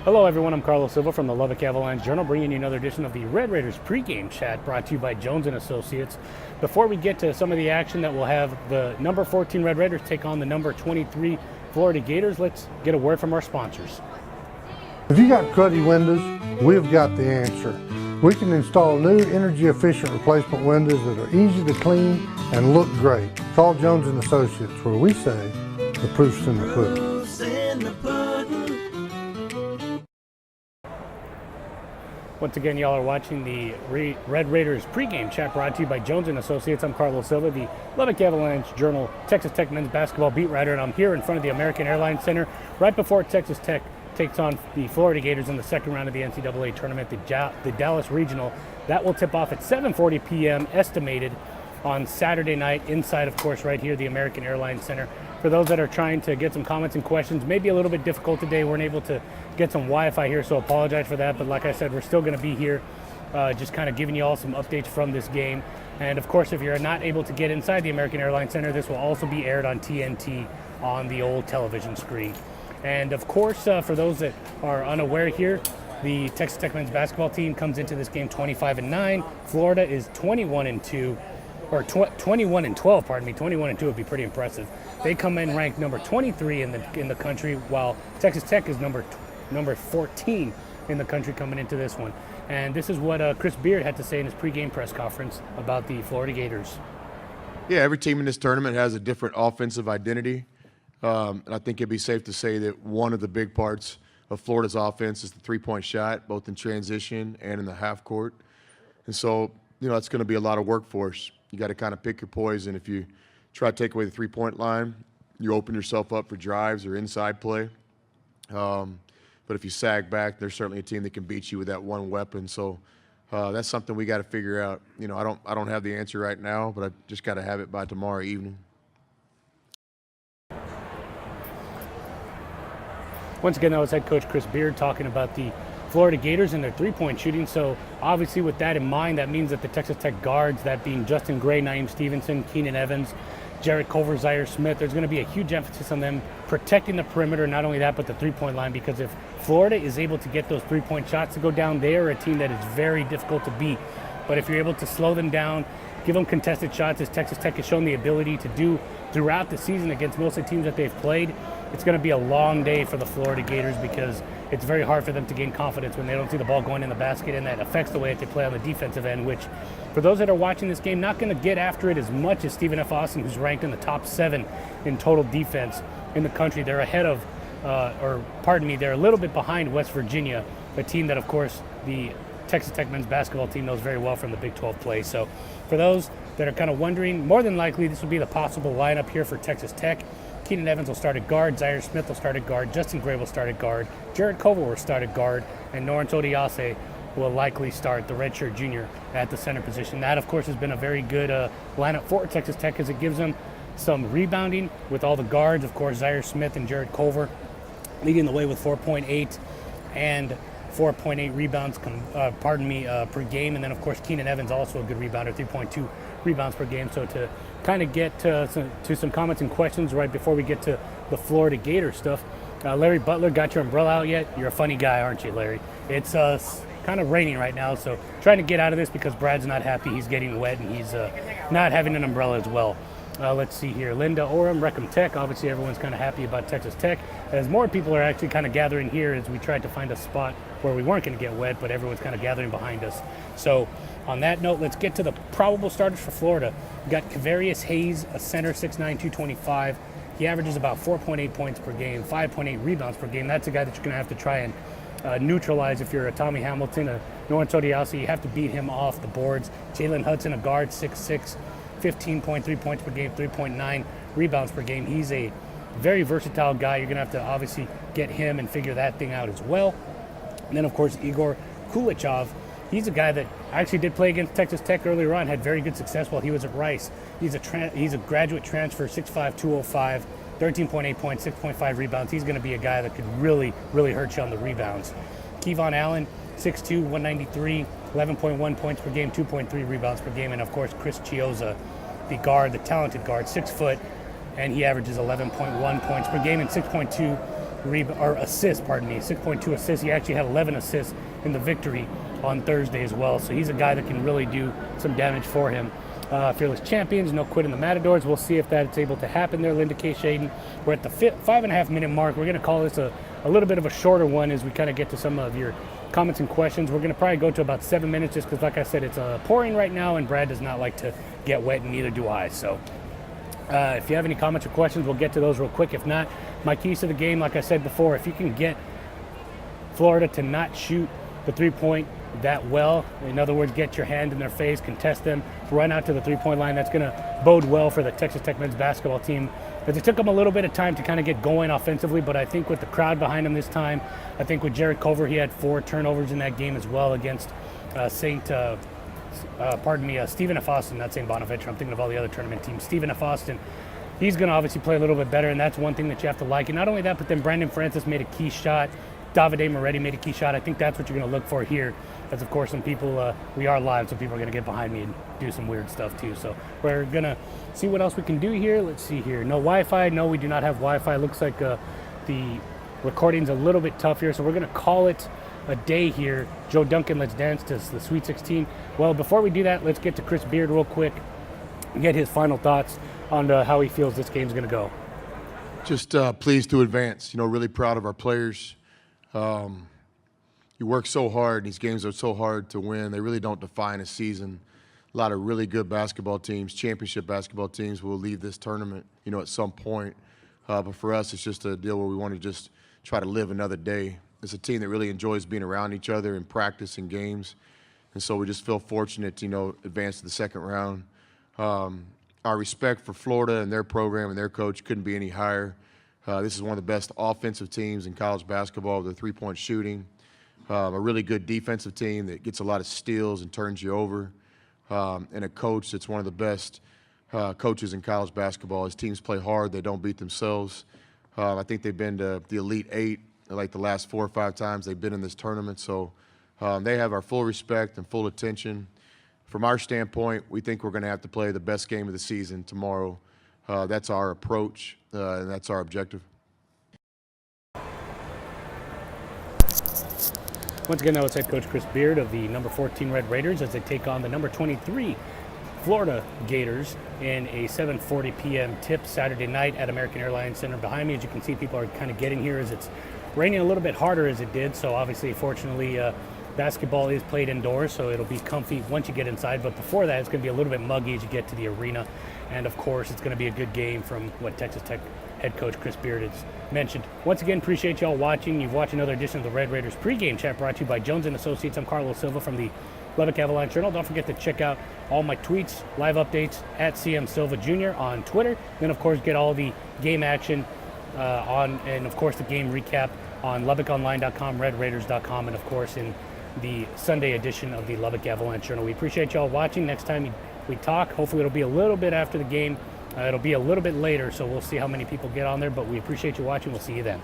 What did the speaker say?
Hello everyone, I'm Carlos Silva from the Lubbock Avalanche-Journal, bringing you another edition of the Red Raiders pregame chat brought to you by Jones & Associates. Before we get to some of the action that will have the number 14 Red Raiders take on the number 23 Florida Gators, let's get a word from our sponsors. If you got cruddy windows, we've got the answer. We can install new energy-efficient replacement windows that are easy to clean and look great. Call Jones & Associates, where we say the proof's in the pudding. Once again, y'all are watching the Red Raiders pregame chat brought to you by Jones & Associates. I'm Carlos Silva, the Lubbock Avalanche-Journal Texas Tech men's basketball beat writer, and I'm here in front of the American Airlines Center right before Texas Tech takes on the Florida Gators in the second round of the NCAA tournament, the Dallas Regional. That will tip off at 7:40 p.m. estimated on Saturday night inside, of course, right here, the American Airlines Center. For those that are trying to get some comments and questions, maybe a little bit difficult today. We're unable to get some Wi-Fi here, so apologize for that. But like I said, we're still going to be here just kind of giving you all some updates from this game. And of course, if you're not able to get inside the American Airlines Center, this will also be aired on TNT on the old television screen. And of course, for those that are unaware here, the Texas Tech men's basketball team comes into this game 25-9. Florida is 21-2. Or 21-12, pardon me. 21-2 would be pretty impressive. They come in ranked number 23 in the country, while Texas Tech is number 14 in the country coming into this one. And this is what Chris Beard had to say in his pregame press conference about the Florida Gators. Yeah, every team in this tournament has a different offensive identity. And I think it'd be safe to say that one of the big parts of Florida's offense is the three-point shot, both in transition and in the half court. And so, it's going to be a lot of work for us. You got to kind of pick your poison. If you try to take away the three-point line, you open yourself up for drives or inside play. But if you sag back, there's certainly a team that can beat you with that one weapon. So that's something we got to figure out. I don't have the answer right now, but I just got to have it by tomorrow evening. Once again, that was head coach Chris Beard talking about the Florida Gators and their three-point shooting. So obviously with that in mind, that means that the Texas Tech guards, that being Justin Gray, Naeem Stevenson, Keenan Evans, Jared Culver, Zaire Smith, there's going to be a huge emphasis on them protecting the perimeter. Not only that, but the three-point line, because if Florida is able to get those three-point shots to go down, they are a team that is very difficult to beat. But if you're able to slow them down, give them contested shots, as Texas Tech has shown the ability to do throughout the season against most of the teams that they've played, it's going to be a long day for the Florida Gators, because it's very hard for them to gain confidence when they don't see the ball going in the basket, and that affects the way that they play on the defensive end, which, for those that are watching this game, not going to get after it as much as Stephen F. Austin, who's ranked in the top 7 in total defense in the country. They're ahead of, they're a little bit behind West Virginia, a team that, of course, the Texas Tech men's basketball team knows very well from the Big 12 play. So for those that are kind of wondering, more than likely this will be the possible lineup here for Texas Tech. Keenan Evans will start at guard, Zaire Smith will start at guard, Justin Gray will start at guard, Jared Culver will start at guard, and Lawrence Odiase will likely start, the redshirt junior, at the center position. That, of course, has been a very good lineup for Texas Tech, as it gives them some rebounding with all the guards. Of course, Zaire Smith and Jared Culver leading the way with 4.8 and 4.8 rebounds per game. And then, of course, Keenan Evans also a good rebounder, 3.2 rebounds per game. So to kind of get to some comments and questions right before we get to the Florida Gator stuff, Larry Butler, got your umbrella out yet? You're a funny guy, aren't you, Larry? It's kind of raining right now, so trying to get out of this because Brad's not happy. He's getting wet, and he's not having an umbrella as well. Let's see here. Linda Orem, Reckham Tech. Obviously, everyone's kind of happy about Texas Tech, as more people are actually kind of gathering here as we tried to find a spot where we weren't going to get wet, but everyone's kind of gathering behind us. So on that note, let's get to the probable starters for Florida. We got Kavarius Hayes, a center, 6'9", 225. He averages about 4.8 points per game, 5.8 rebounds per game. That's a guy that you're going to have to try and neutralize if you're a Tommy Hamilton, a Lawrence Odiase. You have to beat him off the boards. Jalen Hudson, a guard, 6'6", 15.3 points per game, 3.9 rebounds per game. He's a very versatile guy. You're going to have to obviously get him and figure that thing out as well. And then, of course, Igor Kulichov. He's a guy that actually did play against Texas Tech earlier on, had very good success while he was at Rice. He's a graduate transfer, 6'5", 205, 13.8 points, 6.5 rebounds. He's going to be a guy that could really, really hurt you on the rebounds. Kevon Allen, 6'2", 193, 11.1 points per game, 2.3 rebounds per game. And, of course, Chris Chiozza, the guard, the talented guard, 6 foot, and he averages 11.1 points per game and 6.2 assists, 6.2 assists. He actually had 11 assists in the victory on Thursday as well. So he's a guy that can really do some damage for him. Fearless champions, no quitting the Matadors. We'll see if that's able to happen there. Linda K. Shaden. We're at the 5.5 minute mark. We're going to call this a little bit of a shorter one as we kind of get to some of your comments and questions. We're going to probably go to about 7 minutes just because, like I said, it's pouring right now, and Brad does not like to get wet, and neither do I. So if you have any comments or questions, we'll get to those real quick. If not, my keys to the game, like I said before, if you can get Florida to not shoot the three-point that well, in other words, get your hand in their face, contest them, run out to the three-point line, that's going to bode well for the Texas Tech men's basketball team. But it took them a little bit of time to kind of get going offensively, but I think with the crowd behind them this time, I think with Jared Culver, he had 4 turnovers in that game as well against Stephen F. Austin, not St. Bonaventure. I'm thinking of all the other tournament teams. Stephen F. Austin, he's going to obviously play a little bit better, and that's one thing that you have to like. And not only that, but then Brandon Francis made a key shot. Davide Moretti made a key shot. I think that's what you're going to look for here. As of course, some people, we are live, so people are going to get behind me and do some weird stuff too. So we're going to see what else we can do here. Let's see here. No Wi-Fi. No, we do not have Wi-Fi. Looks like the recording's a little bit tough here. So we're going to call it a day here. Joe Duncan, let's dance to the Sweet 16. Well, before we do that, let's get to Chris Beard real quick and get his final thoughts on how he feels this game's going to go. Just pleased to advance. Really proud of our players. You work so hard. These games are so hard to win. They really don't define a season. A lot of really good basketball teams, championship basketball teams, will leave this tournament, at some point. But for us, it's just a deal where we want to just try to live another day. It's a team that really enjoys being around each other in practice and games. And so we just feel fortunate to, advance to the second round. Our respect for Florida and their program and their coach couldn't be any higher. This is one of the best offensive teams in college basketball with their three-point shooting. A really good defensive team that gets a lot of steals and turns you over. And a coach that's one of the best coaches in college basketball. His teams play hard. They don't beat themselves. I think they've been to the Elite Eight like the last 4 or 5 times they've been in this tournament. So they have our full respect and full attention. From our standpoint, we think we're going to have to play the best game of the season tomorrow. That's our approach, and that's our objective. Once again, that was head coach Chris Beard of the number 14 Red Raiders as they take on the number 23 Florida Gators in a 7:40 p.m. tip Saturday night at American Airlines Center. Behind me, as you can see, people are kind of getting here as it's raining a little bit harder as it did. So obviously, fortunately, basketball is played indoors, so it'll be comfy once you get inside. But before that, it's going to be a little bit muggy as you get to the arena. And of course, it's going to be a good game from what Texas Tech head coach Chris Beard has mentioned. Once again, appreciate y'all watching. You've watched another edition of the Red Raiders pregame chat brought to you by Jones & Associates. I'm Carlos Silva from the Lubbock Avalanche-Journal. Don't forget to check out all my tweets, live updates at CM Silva Jr. on Twitter. Then, of course, get all the game action and, of course, the game recap on LubbockOnline.com, RedRaiders.com, and, of course, in the Sunday edition of the Lubbock Avalanche-Journal. We appreciate y'all watching. Next time we talk, hopefully it'll be a little bit after the game. It'll be a little bit later, so we'll see how many people get on there, but we appreciate you watching. We'll see you then.